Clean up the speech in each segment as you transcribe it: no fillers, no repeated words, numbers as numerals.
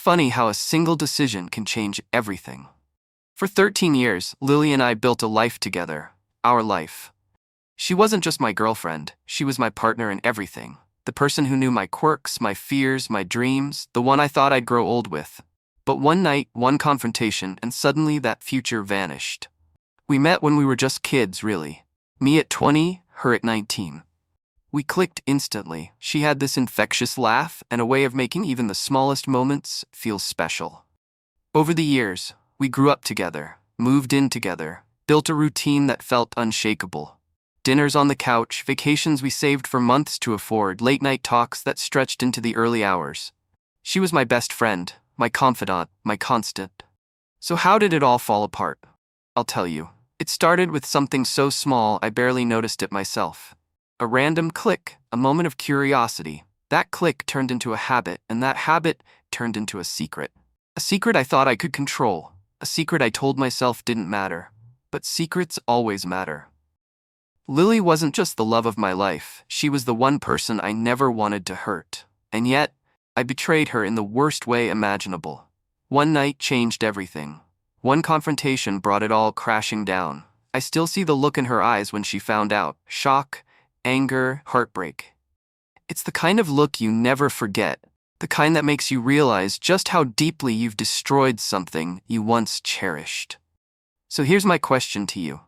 funny how a single decision can change everything. For 13 years, Lily and I built a life together, our life. She wasn't just my girlfriend, she was my partner in everything. The person who knew my quirks, my fears, my dreams, the one I thought I'd grow old with. But one night, one confrontation, and suddenly that future vanished. We met when we were just kids, really. Me at 20, her at 19. We clicked instantly. She had this infectious laugh and a way of making even the smallest moments feel special. Over the years, we grew up together, moved in together, built a routine that felt unshakable. Dinners on the couch, vacations we saved for months to afford, late-night talks that stretched into the early hours. She was my best friend, my confidant, my constant. So how did it all fall apart? I'll tell you. It started with something so small I barely noticed it myself. A random click, a moment of curiosity. That click turned into a habit, and that habit turned into a secret. A secret I thought I could control. A secret I told myself didn't matter. But secrets always matter. Lily wasn't just the love of my life, she was the one person I never wanted to hurt. And yet, I betrayed her in the worst way imaginable. One night changed everything. One confrontation brought it all crashing down. I still see the look in her eyes when she found out. Shock, anger, heartbreak. It's the kind of look you never forget. The kind that makes you realize just how deeply you've destroyed something you once cherished. So here's my question to you.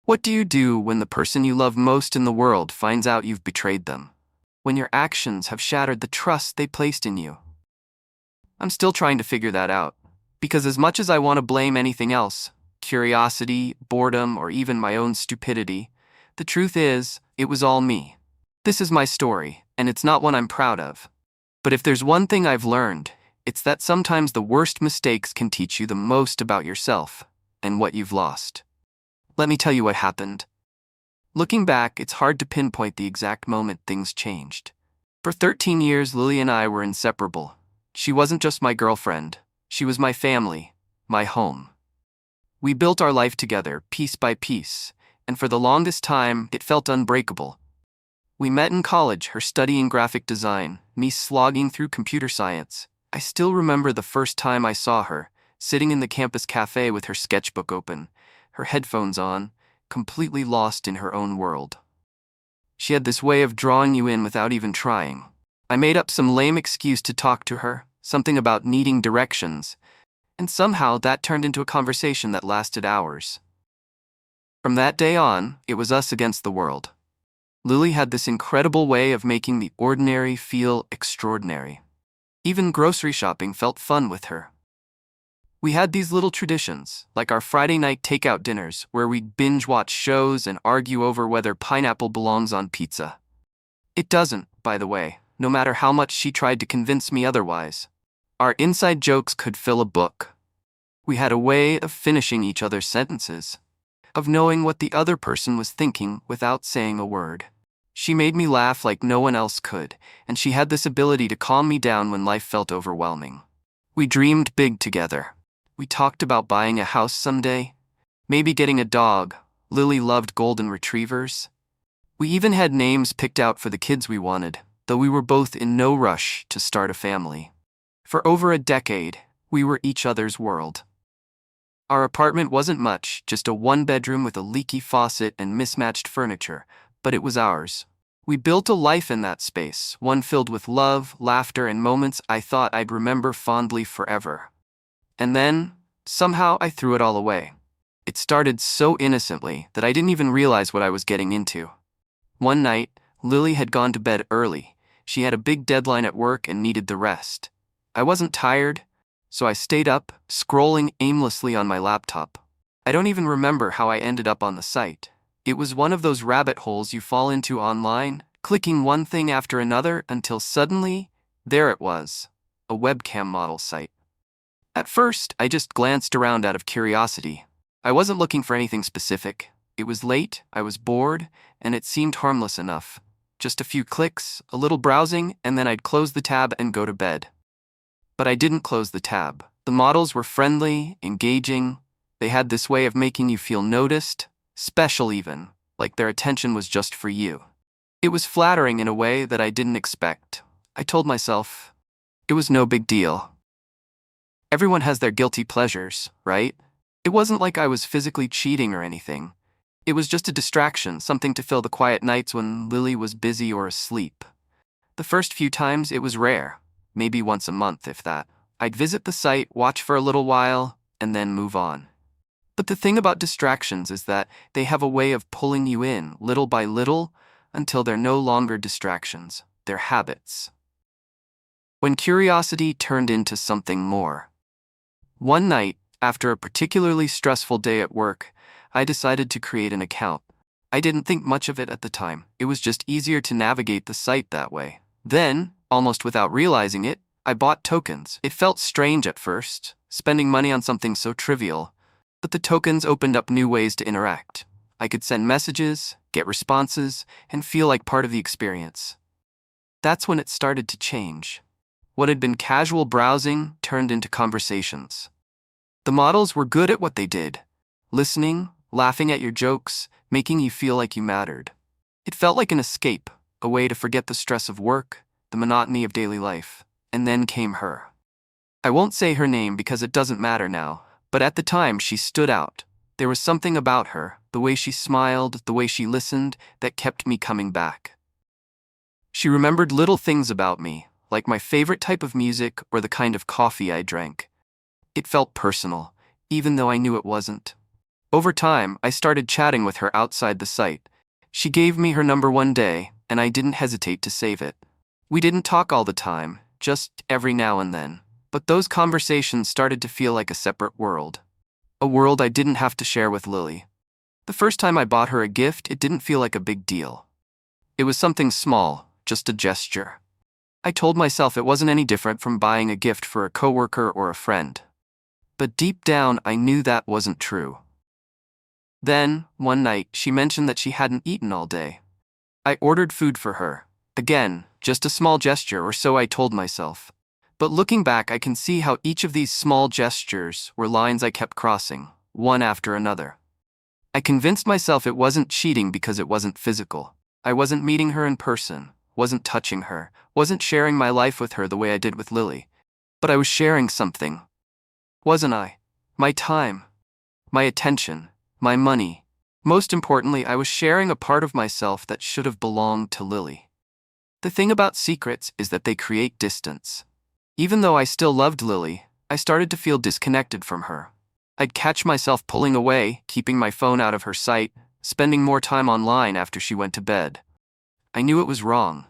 What do you do when the person you love most in the world finds out you've betrayed them? When your actions have shattered the trust they placed in you? I'm still trying to figure that out. Because as much as I want to blame anything else, curiosity, boredom, or even my own stupidity, the truth is, it was all me. This is my story, and it's not one I'm proud of. But if there's one thing I've learned, it's that sometimes the worst mistakes can teach you the most about yourself and what you've lost. Let me tell you what happened. Looking back, it's hard to pinpoint the exact moment things changed. For 13 years, Lily and I were inseparable. She wasn't just my girlfriend. She was my family, my home. We built our life together, piece by piece, and for the longest time, it felt unbreakable. We met in college, her studying graphic design, me slogging through computer science. I still remember the first time I saw her, sitting in the campus cafe with her sketchbook open, her headphones on, completely lost in her own world. She had this way of drawing you in without even trying. I made up some lame excuse to talk to her, something about needing directions, and somehow that turned into a conversation that lasted hours. From that day on, it was us against the world. Lily had this incredible way of making the ordinary feel extraordinary. Even grocery shopping felt fun with her. We had these little traditions, like our Friday night takeout dinners, where we'd binge-watch shows and argue over whether pineapple belongs on pizza. It doesn't, by the way, no matter how much she tried to convince me otherwise. Our inside jokes could fill a book. We had a way of finishing each other's sentences, of knowing what the other person was thinking without saying a word. She made me laugh like no one else could, and she had this ability to calm me down when life felt overwhelming. We dreamed big together. We talked about buying a house someday, maybe getting a dog. Lily loved golden retrievers. We even had names picked out for the kids we wanted, though we were both in no rush to start a family. For over a decade, we were each other's world. Our apartment wasn't much, just a one-bedroom with a leaky faucet and mismatched furniture, but it was ours. We built a life in that space, one filled with love, laughter, and moments I thought I'd remember fondly forever. And then, somehow, I threw it all away. It started so innocently that I didn't even realize what I was getting into. One night, Lily had gone to bed early. She had a big deadline at work and needed the rest. I wasn't tired, so I stayed up, scrolling aimlessly on my laptop. I don't even remember how I ended up on the site. It was one of those rabbit holes you fall into online, clicking one thing after another until suddenly, there it was, a webcam model site. At first, I just glanced around out of curiosity. I wasn't looking for anything specific. It was late, I was bored, and it seemed harmless enough. Just a few clicks, a little browsing, and then I'd close the tab and go to bed. But I didn't close the tab. The models were friendly, engaging. They had this way of making you feel noticed, special even, like their attention was just for you. It was flattering in a way that I didn't expect. I told myself, it was no big deal. Everyone has their guilty pleasures, right? It wasn't like I was physically cheating or anything. It was just a distraction, something to fill the quiet nights when Lily was busy or asleep. The first few times it was rare, maybe once a month if that. I'd visit the site, watch for a little while, and then move on. But the thing about distractions is that they have a way of pulling you in, little by little, until they're no longer distractions, they're habits. When curiosity turned into something more. One night, after a particularly stressful day at work, I decided to create an account. I didn't think much of it at the time. It was just easier to navigate the site that way. Then, almost without realizing it, I bought tokens. It felt strange at first, spending money on something so trivial, but the tokens opened up new ways to interact. I could send messages, get responses, and feel like part of the experience. That's when it started to change. What had been casual browsing turned into conversations. The models were good at what they did, listening, laughing at your jokes, making you feel like you mattered. It felt like an escape, a way to forget the stress of work, the monotony of daily life. And then came her. I won't say her name because it doesn't matter now, but at the time she stood out. There was something about her, the way she smiled, the way she listened, that kept me coming back. She remembered little things about me, like my favorite type of music or the kind of coffee I drank. It felt personal, even though I knew it wasn't. Over time, I started chatting with her outside the site. She gave me her number one day, and I didn't hesitate to save it. We didn't talk all the time, just every now and then. But those conversations started to feel like a separate world. A world I didn't have to share with Lily. The first time I bought her a gift, it didn't feel like a big deal. It was something small, just a gesture. I told myself it wasn't any different from buying a gift for a coworker or a friend. But deep down, I knew that wasn't true. Then, one night, she mentioned that she hadn't eaten all day. I ordered food for her. Again, just a small gesture, or so I told myself. But looking back, I can see how each of these small gestures were lines I kept crossing, one after another. I convinced myself it wasn't cheating because it wasn't physical. I wasn't meeting her in person, wasn't touching her, wasn't sharing my life with her the way I did with Lily. But I was sharing something. Wasn't I? My time, my attention, my money. Most importantly, I was sharing a part of myself that should have belonged to Lily. The thing about secrets is that they create distance. Even though I still loved Lily, I started to feel disconnected from her. I'd catch myself pulling away, keeping my phone out of her sight, spending more time online after she went to bed. I knew it was wrong.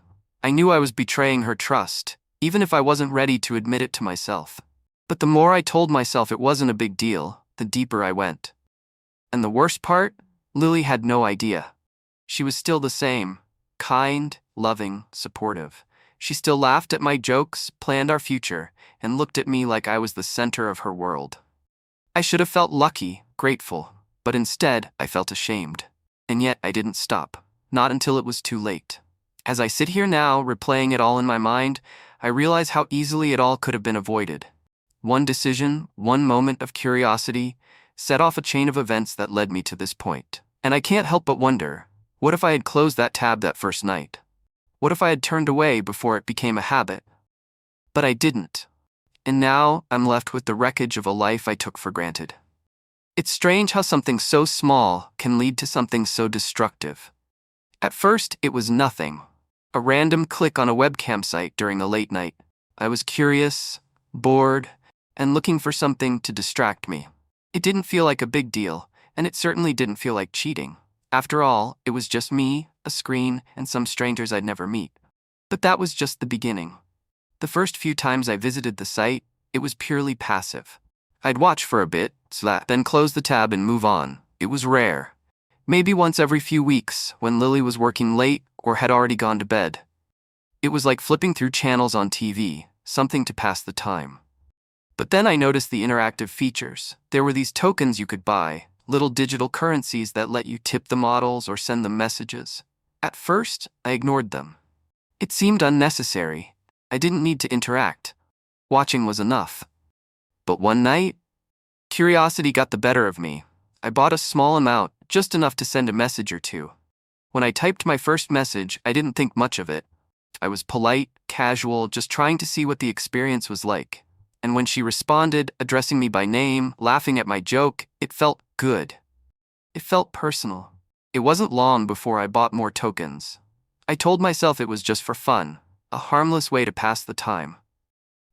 I knew I was betraying her trust, even if I wasn't ready to admit it to myself. But the more I told myself it wasn't a big deal, the deeper I went. And the worst part? Lily had no idea. She was still the same, kind, loving, supportive. She still laughed at my jokes, planned our future, and looked at me like I was the center of her world. I should have felt lucky, grateful, but instead I felt ashamed. And yet I didn't stop, not until it was too late. As I sit here now, replaying it all in my mind, I realize how easily it all could have been avoided. One decision, one moment of curiosity, set off a chain of events that led me to this point. And I can't help but wonder, what if I had closed that tab that first night? What if I had turned away before it became a habit? But I didn't. And now I'm left with the wreckage of a life I took for granted. It's strange how something so small can lead to something so destructive. At first, it was nothing. A random click on a webcam site during a late night. I was curious, bored, and looking for something to distract me. It didn't feel like a big deal, and it certainly didn't feel like cheating. After all, it was just me, a screen, and some strangers I'd never meet. But that was just the beginning. The first few times I visited the site, it was purely passive. I'd watch for a bit, then close the tab and move on. It was rare. Maybe once every few weeks, when Lily was working late or had already gone to bed. It was like flipping through channels on TV, something to pass the time. But then I noticed the interactive features. There were these tokens you could buy, little digital currencies that let you tip the models or send them messages. At first, I ignored them. It seemed unnecessary. I didn't need to interact. Watching was enough. But one night, curiosity got the better of me. I bought a small amount, just enough to send a message or two. When I typed my first message, I didn't think much of it. I was polite, casual, just trying to see what the experience was like. And when she responded, addressing me by name, laughing at my joke, it felt good. It felt personal. It wasn't long before I bought more tokens. I told myself it was just for fun, a harmless way to pass the time.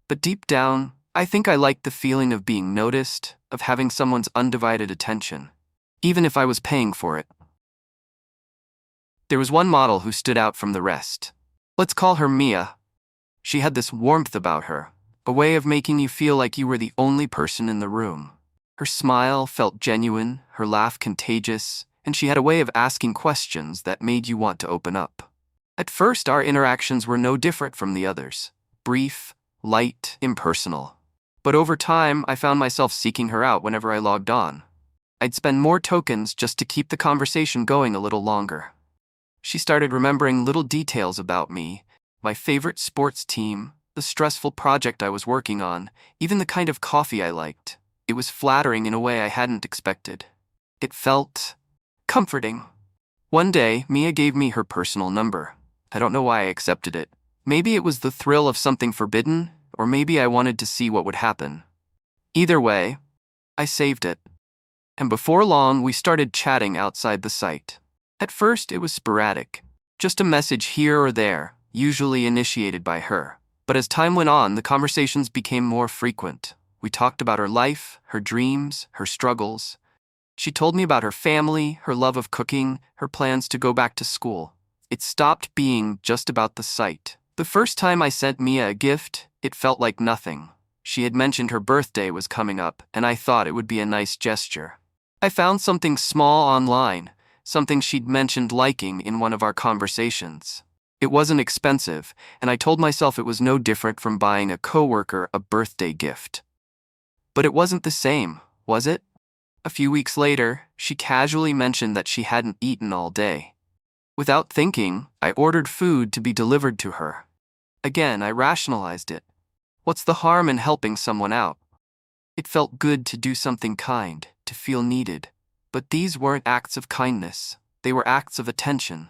But deep down, I think I liked the feeling of being noticed, of having someone's undivided attention, even if I was paying for it. There was one model who stood out from the rest. Let's call her Mia. She had this warmth about her, a way of making you feel like you were the only person in the room. Her smile felt genuine, her laugh contagious, and she had a way of asking questions that made you want to open up. At first, our interactions were no different from the others. Brief, light, impersonal. But over time, I found myself seeking her out whenever I logged on. I'd spend more tokens just to keep the conversation going a little longer. She started remembering little details about me, my favorite sports team, the stressful project I was working on, even the kind of coffee I liked. It was flattering in a way I hadn't expected. It felt comforting. One day, Mia gave me her personal number. I don't know why I accepted it. Maybe it was the thrill of something forbidden, or maybe I wanted to see what would happen. Either way, I saved it. And before long, we started chatting outside the site. At first, it was sporadic, just a message here or there, usually initiated by her. But as time went on, the conversations became more frequent. We talked about her life, her dreams, her struggles. She told me about her family, her love of cooking, her plans to go back to school. It stopped being just about the site. The first time I sent Mia a gift, it felt like nothing. She had mentioned her birthday was coming up, and I thought it would be a nice gesture. I found something small online, something she'd mentioned liking in one of our conversations. It wasn't expensive, and I told myself it was no different from buying a coworker a birthday gift. But it wasn't the same, was it? A few weeks later, she casually mentioned that she hadn't eaten all day. Without thinking, I ordered food to be delivered to her. Again, I rationalized it. What's the harm in helping someone out? It felt good to do something kind, to feel needed. But these weren't acts of kindness. They were acts of attention.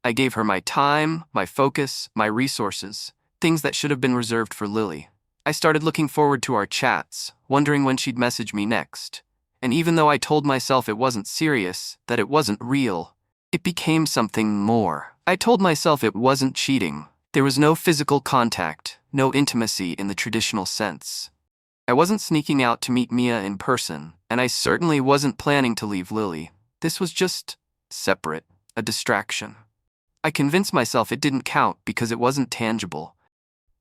I gave her my time, my focus, my resources, things that should have been reserved for Lily. I started looking forward to our chats, wondering when she'd message me next. And even though I told myself it wasn't serious, that it wasn't real, it became something more. I told myself it wasn't cheating. There was no physical contact, no intimacy in the traditional sense. I wasn't sneaking out to meet Mia in person, and I certainly wasn't planning to leave Lily. This was just separate, a distraction. I convinced myself it didn't count because it wasn't tangible.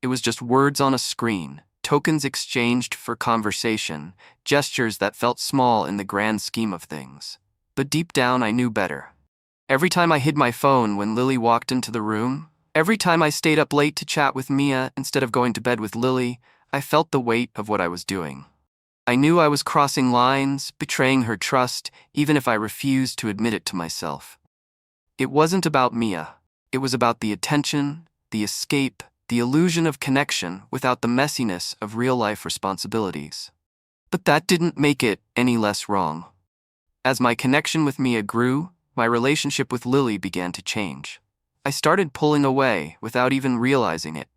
It was just words on a screen, tokens exchanged for conversation, gestures that felt small in the grand scheme of things. But deep down, I knew better. Every time I hid my phone when Lily walked into the room, every time I stayed up late to chat with Mia instead of going to bed with Lily, I felt the weight of what I was doing. I knew I was crossing lines, betraying her trust, even if I refused to admit it to myself. It wasn't about Mia. It was about the attention, the escape, the illusion of connection without the messiness of real-life responsibilities. But that didn't make it any less wrong. As my connection with Mia grew, my relationship with Lily began to change. I started pulling away without even realizing it.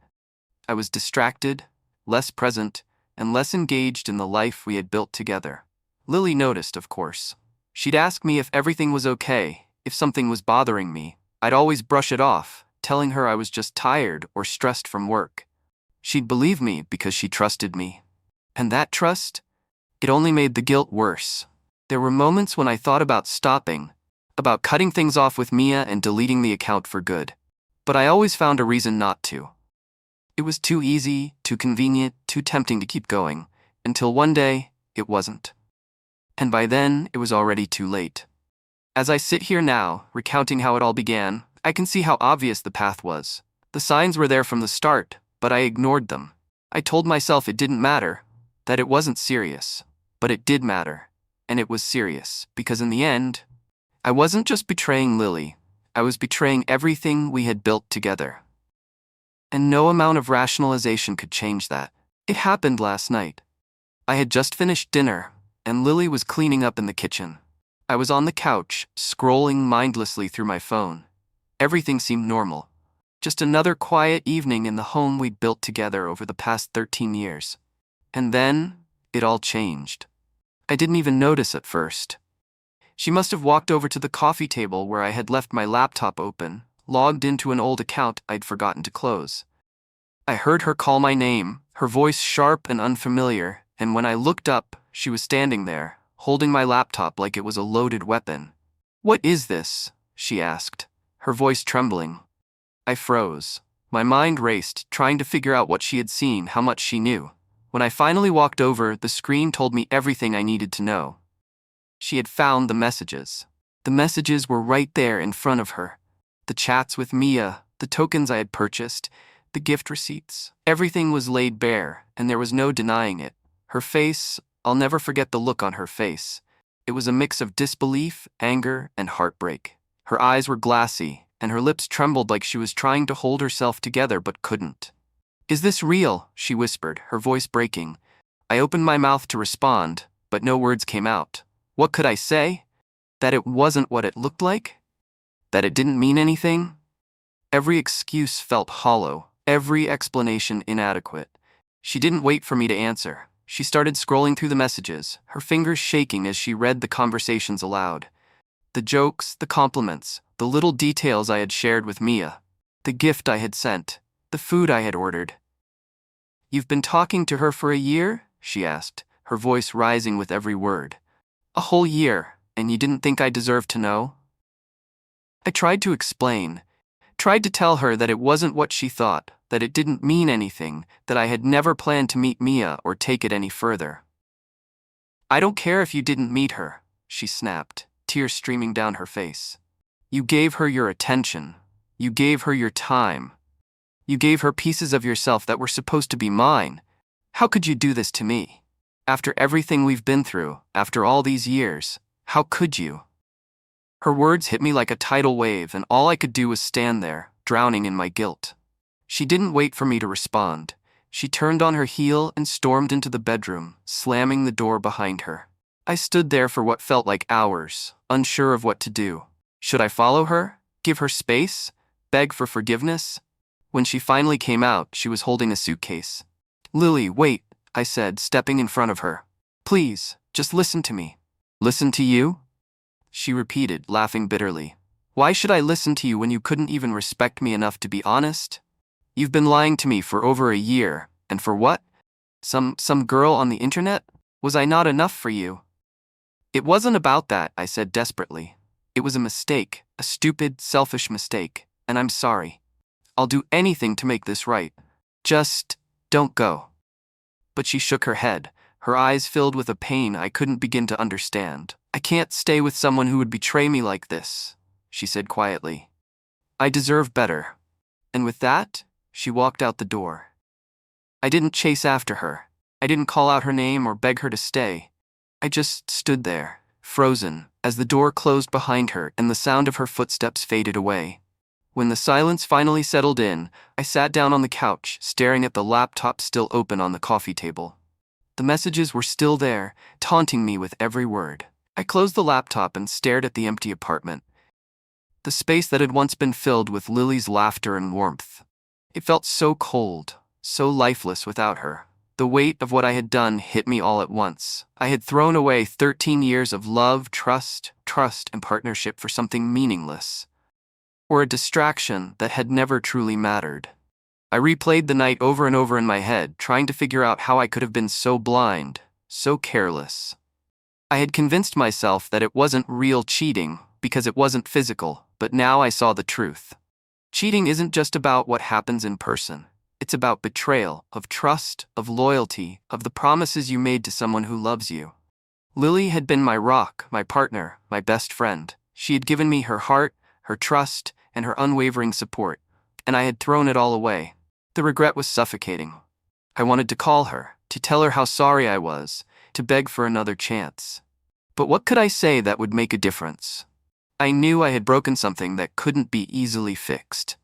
I was distracted, less present, and less engaged in the life we had built together. Lily noticed, of course. She'd ask me if everything was okay, if something was bothering me. I'd always brush it off, telling her I was just tired or stressed from work. She'd believe me because she trusted me. And that trust? It only made the guilt worse. There were moments when I thought about stopping, about cutting things off with Mia and deleting the account for good. But I always found a reason not to. It was too easy, too convenient, too tempting to keep going, until one day, it wasn't. And by then, it was already too late. As I sit here now, recounting how it all began, I can see how obvious the path was. The signs were there from the start, but I ignored them. I told myself it didn't matter, that it wasn't serious. But it did matter, and it was serious, because in the end, I wasn't just betraying Lily, I was betraying everything we had built together. And no amount of rationalization could change that. It happened last night. I had just finished dinner, and Lily was cleaning up in the kitchen. I was on the couch, scrolling mindlessly through my phone. Everything seemed normal. Just another quiet evening in the home we'd built together over the past 13 years. And then, it all changed. I didn't even notice at first. She must have walked over to the coffee table where I had left my laptop open, logged into an old account I'd forgotten to close. I heard her call my name, her voice sharp and unfamiliar, and when I looked up, she was standing there, holding my laptop like it was a loaded weapon. "What is this?" she asked, her voice trembling. I froze. My mind raced, trying to figure out what she had seen, how much she knew. When I finally walked over, the screen told me everything I needed to know. She had found the messages. The messages were right there in front of her. The chats with Mia, the tokens I had purchased, the gift receipts. Everything was laid bare, and there was no denying it. Her face, I'll never forget the look on her face. It was a mix of disbelief, anger, and heartbreak. Her eyes were glassy, and her lips trembled like she was trying to hold herself together but couldn't. "Is this real?" she whispered, her voice breaking. I opened my mouth to respond, but no words came out. What could I say? That it wasn't what it looked like? That it didn't mean anything? Every excuse felt hollow, every explanation inadequate. She didn't wait for me to answer. She started scrolling through the messages, her fingers shaking as she read the conversations aloud. The jokes, the compliments, the little details I had shared with Mia, the gift I had sent, the food I had ordered. "You've been talking to her for a year?" she asked, her voice rising with every word. "A whole year, and you didn't think I deserved to know?" I tried to explain, tried to tell her that it wasn't what she thought, that it didn't mean anything, that I had never planned to meet Mia or take it any further. "I don't care if you didn't meet her," she snapped, tears streaming down her face. "You gave her your attention. You gave her your time. You gave her pieces of yourself that were supposed to be mine. How could you do this to me? After everything we've been through, after all these years, how could you?" Her words hit me like a tidal wave, and all I could do was stand there, drowning in my guilt. She didn't wait for me to respond. She turned on her heel and stormed into the bedroom, slamming the door behind her. I stood there for what felt like hours, unsure of what to do. Should I follow her? Give her space? Beg for forgiveness? When she finally came out, she was holding a suitcase. "Lily, wait," I said, stepping in front of her. "Please, just listen to me." "Listen to you?" she repeated, laughing bitterly. "Why should I listen to you when you couldn't even respect me enough to be honest? You've been lying to me for over a year, and for what? Some girl on the internet? Was I not enough for you?" "It wasn't about that," I said desperately. "It was a mistake, a stupid, selfish mistake, and I'm sorry. I'll do anything to make this right. Just don't go." But she shook her head, her eyes filled with a pain I couldn't begin to understand. "I can't stay with someone who would betray me like this," she said quietly. "I deserve better." And with that, she walked out the door. I didn't chase after her. I didn't call out her name or beg her to stay. I just stood there, frozen, as the door closed behind her and the sound of her footsteps faded away. When the silence finally settled in, I sat down on the couch, staring at the laptop still open on the coffee table. The messages were still there, taunting me with every word. I closed the laptop and stared at the empty apartment. The space that had once been filled with Lily's laughter and warmth. It felt so cold, so lifeless without her. The weight of what I had done hit me all at once. I had thrown away 13 years of love, trust, and partnership for something meaningless. Or a distraction that had never truly mattered. I replayed the night over and over in my head, trying to figure out how I could have been so blind, so careless. I had convinced myself that it wasn't real cheating because it wasn't physical, but now I saw the truth. Cheating isn't just about what happens in person. It's about betrayal, of trust, of loyalty, of the promises you made to someone who loves you. Lily had been my rock, my partner, my best friend. She had given me her heart, her trust, and her unwavering support, and I had thrown it all away. The regret was suffocating. I wanted to call her, to tell her how sorry I was, to beg for another chance. But what could I say that would make a difference? I knew I had broken something that couldn't be easily fixed.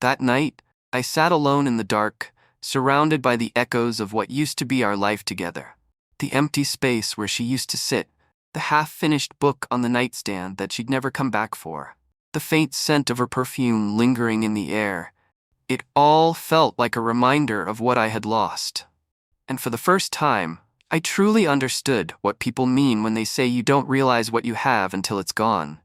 That night, I sat alone in the dark, surrounded by the echoes of what used to be our life together. The empty space where she used to sit, the half-finished book on the nightstand that she'd never come back for, the faint scent of her perfume lingering in the air. It all felt like a reminder of what I had lost. And for the first time, I truly understood what people mean when they say you don't realize what you have until it's gone.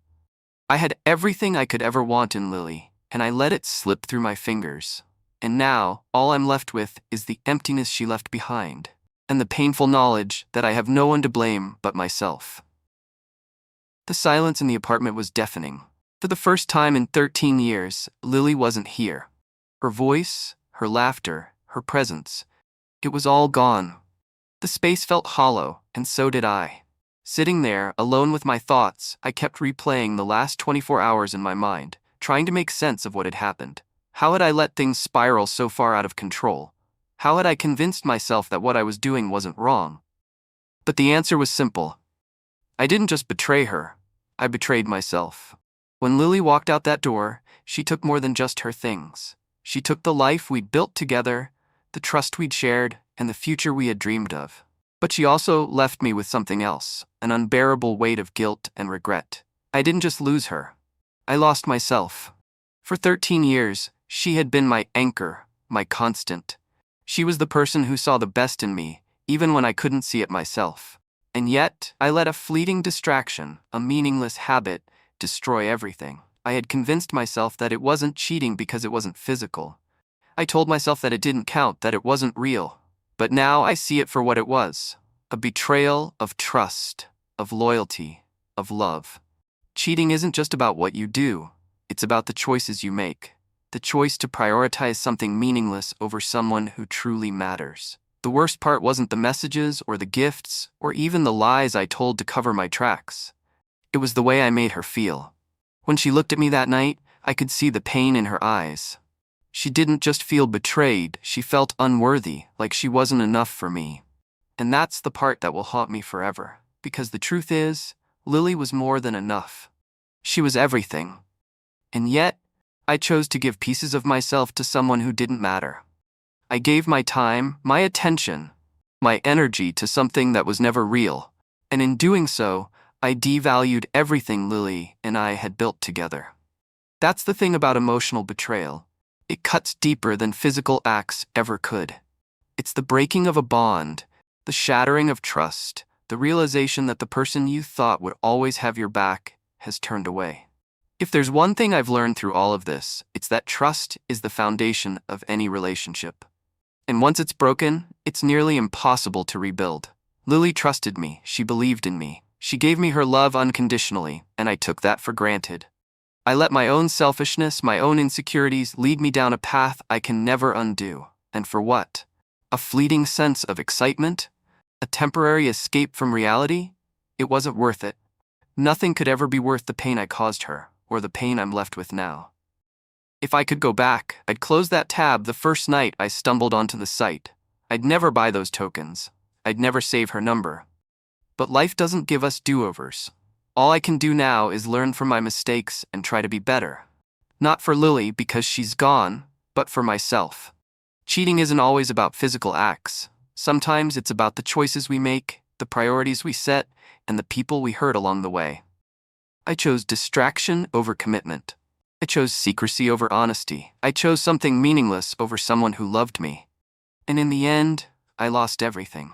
I had everything I could ever want in Lily, and I let it slip through my fingers. And now, all I'm left with is the emptiness she left behind, and the painful knowledge that I have no one to blame but myself. The silence in the apartment was deafening. For the first time in 13 years, Lily wasn't here. Her voice, her laughter, her presence, it was all gone. The space felt hollow, and so did I. Sitting there, alone with my thoughts, I kept replaying the last 24 hours in my mind, trying to make sense of what had happened. How had I let things spiral so far out of control? How had I convinced myself that what I was doing wasn't wrong? But the answer was simple. I didn't just betray her, I betrayed myself. When Lily walked out that door, she took more than just her things. She took the life we'd built together, the trust we'd shared, and the future we had dreamed of. But she also left me with something else, an unbearable weight of guilt and regret. I didn't just lose her. I lost myself. For 13 years, she had been my anchor, my constant. She was the person who saw the best in me, even when I couldn't see it myself. And yet, I let a fleeting distraction, a meaningless habit, destroy everything. I had convinced myself that it wasn't cheating because it wasn't physical. I told myself that it didn't count, that it wasn't real. But now I see it for what it was. A betrayal of trust, of loyalty, of love. Cheating isn't just about what you do. It's about the choices you make. The choice to prioritize something meaningless over someone who truly matters. The worst part wasn't the messages or the gifts or even the lies I told to cover my tracks. It was the way I made her feel. When she looked at me that night, I could see the pain in her eyes. She didn't just feel betrayed, she felt unworthy, like she wasn't enough for me. And that's the part that will haunt me forever. Because the truth is, Lily was more than enough. She was everything. And yet, I chose to give pieces of myself to someone who didn't matter. I gave my time, my attention, my energy to something that was never real. And in doing so, I devalued everything Lily and I had built together. That's the thing about emotional betrayal. It cuts deeper than physical acts ever could. It's the breaking of a bond, the shattering of trust, the realization that the person you thought would always have your back has turned away. If there's one thing I've learned through all of this, it's that trust is the foundation of any relationship. And once it's broken, it's nearly impossible to rebuild. Lily trusted me, she believed in me, she gave me her love unconditionally, and I took that for granted. I let my own selfishness, my own insecurities lead me down a path I can never undo. And for what? A fleeting sense of excitement? A temporary escape from reality? It wasn't worth it. Nothing could ever be worth the pain I caused her, or the pain I'm left with now. If I could go back, I'd close that tab the first night I stumbled onto the site. I'd never buy those tokens. I'd never save her number. But life doesn't give us do-overs. All I can do now is learn from my mistakes and try to be better. Not for Lily because she's gone, but for myself. Cheating isn't always about physical acts. Sometimes it's about the choices we make, the priorities we set, and the people we hurt along the way. I chose distraction over commitment. I chose secrecy over honesty. I chose something meaningless over someone who loved me. And in the end, I lost everything.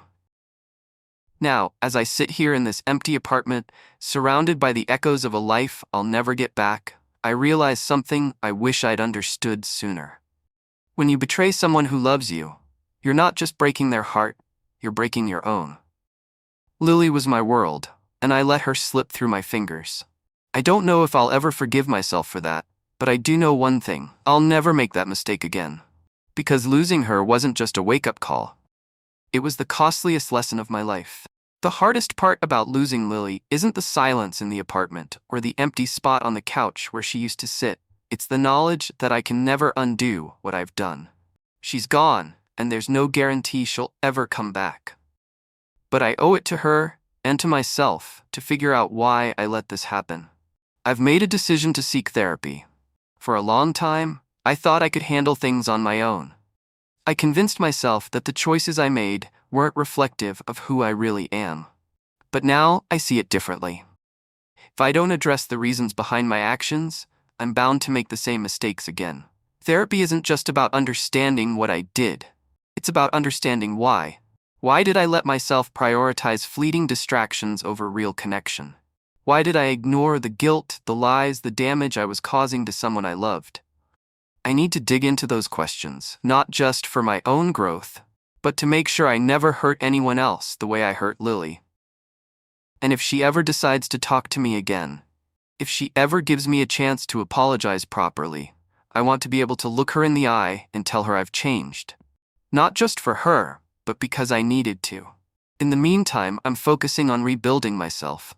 Now, as I sit here in this empty apartment, surrounded by the echoes of a life I'll never get back, I realize something I wish I'd understood sooner. When you betray someone who loves you, you're not just breaking their heart, you're breaking your own. Lily was my world, and I let her slip through my fingers. I don't know if I'll ever forgive myself for that, but I do know one thing: I'll never make that mistake again. Because losing her wasn't just a wake-up call. It was the costliest lesson of my life. The hardest part about losing Lily isn't the silence in the apartment or the empty spot on the couch where she used to sit. It's the knowledge that I can never undo what I've done. She's gone, and there's no guarantee she'll ever come back. But I owe it to her and to myself to figure out why I let this happen. I've made a decision to seek therapy. For a long time, I thought I could handle things on my own. I convinced myself that the choices I made weren't reflective of who I really am. But now I see it differently. If I don't address the reasons behind my actions, I'm bound to make the same mistakes again. Therapy isn't just about understanding what I did. It's about understanding why. Why did I let myself prioritize fleeting distractions over real connection? Why did I ignore the guilt, the lies, the damage I was causing to someone I loved? I need to dig into those questions, not just for my own growth, but to make sure I never hurt anyone else the way I hurt Lily. And if she ever decides to talk to me again, if she ever gives me a chance to apologize properly, I want to be able to look her in the eye and tell her I've changed. Not just for her, but because I needed to. In the meantime, I'm focusing on rebuilding myself,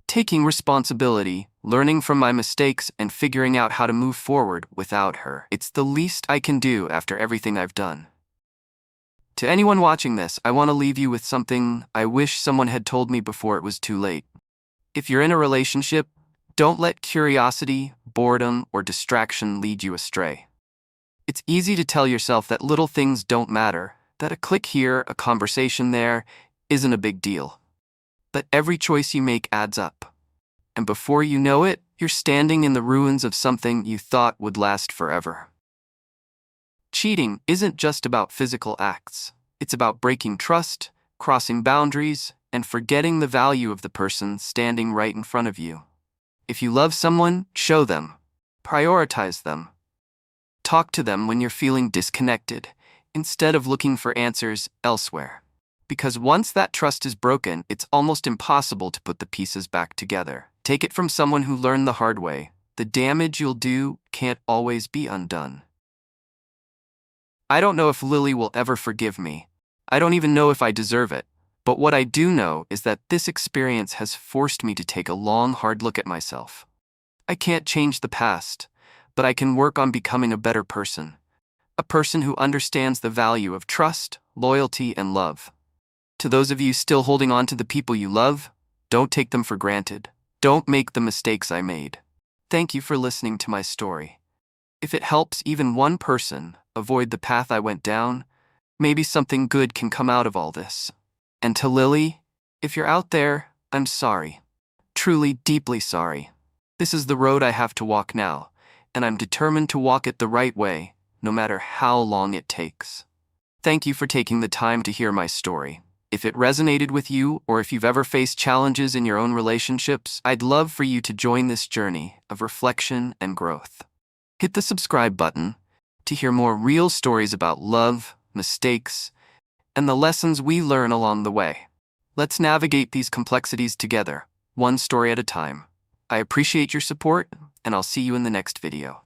taking responsibility, learning from my mistakes, and figuring out how to move forward without her. It's the least I can do after everything I've done. To anyone watching this, I want to leave you with something I wish someone had told me before it was too late. If you're in a relationship, don't let curiosity, boredom, or distraction lead you astray. It's easy to tell yourself that little things don't matter, that a click here, a conversation there, isn't a big deal. But every choice you make adds up. And before you know it, you're standing in the ruins of something you thought would last forever. Cheating isn't just about physical acts. It's about breaking trust, crossing boundaries, and forgetting the value of the person standing right in front of you. If you love someone, show them. Prioritize them. Talk to them when you're feeling disconnected, instead of looking for answers elsewhere. Because once that trust is broken, it's almost impossible to put the pieces back together. Take it from someone who learned the hard way. The damage you'll do can't always be undone. I don't know if Lily will ever forgive me. I don't even know if I deserve it. But what I do know is that this experience has forced me to take a long, hard look at myself. I can't change the past, but I can work on becoming a better person. A person who understands the value of trust, loyalty, and love. To those of you still holding on to the people you love, don't take them for granted. Don't make the mistakes I made. Thank you for listening to my story. If it helps even one person avoid the path I went down, maybe something good can come out of all this. And to Lily, if you're out there, I'm sorry. Truly, deeply sorry. This is the road I have to walk now, and I'm determined to walk it the right way, no matter how long it takes. Thank you for taking the time to hear my story. If it resonated with you, or if you've ever faced challenges in your own relationships, I'd love for you to join this journey of reflection and growth. Hit the subscribe button to hear more real stories about love, mistakes, and the lessons we learn along the way. Let's navigate these complexities together, one story at a time. I appreciate your support, and I'll see you in the next video.